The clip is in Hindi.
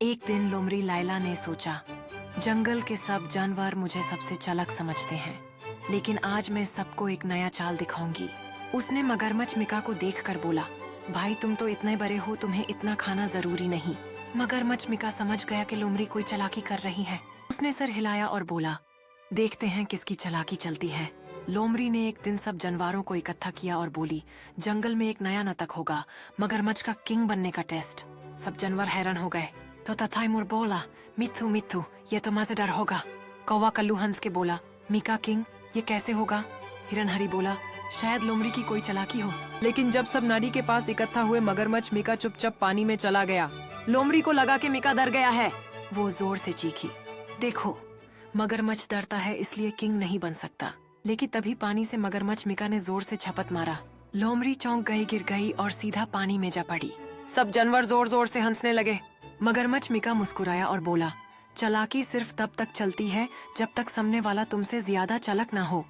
एक दिन लोमड़ी लायला ने सोचा, जंगल के सब जानवर मुझे सबसे चालाक समझते हैं, लेकिन आज मैं सबको एक नया चाल दिखाऊंगी। उसने मगरमच्छ मिका को देखकर बोला, भाई तुम तो इतने बड़े हो, तुम्हें इतना खाना जरूरी नहीं। मगरमच्छ मिका समझ गया कि लोमड़ी कोई चालाकी कर रही है। उसने सर हिलाया और बोला, देखते हैं किसकी चालाकी चलती है। लोमड़ी ने एक दिन सब जानवरों को इकट्ठा किया और बोली, जंगल में एक नया नाटक होगा, मगरमच्छ का किंग बनने का टेस्ट। सब जानवर हैरान हो गए। तो तथाइमुर बोला, मिथु मिथु, ये तो मजेदार होगा। कौवा कल्लू हंस के बोला, मिका किंग, ये कैसे होगा? हिरनहरी बोला, शायद लोमड़ी की कोई चालाकी हो। लेकिन जब सब नदी के पास इकट्ठा हुए, मगरमच्छ मिका चुपचाप पानी में चला गया। लोमड़ी को लगा कि मिका डर गया है। वो जोर से चीखी, देखो, मगरमच्छ डरता है इसलिए किंग नहीं बन सकता। लेकिन तभी पानी से मगरमच्छ मिका ने जोर से झपट मारा। लोमड़ी चौंक गई, गिर गई और सीधा पानी में जा पड़ी। सब जानवर जोर जोर से हंसने लगे। मगरमच्छ मिका मुस्कुराया और बोला, चालाकी सिर्फ तब तक चलती है जब तक सामने वाला तुमसे ज्यादा चालाक ना हो।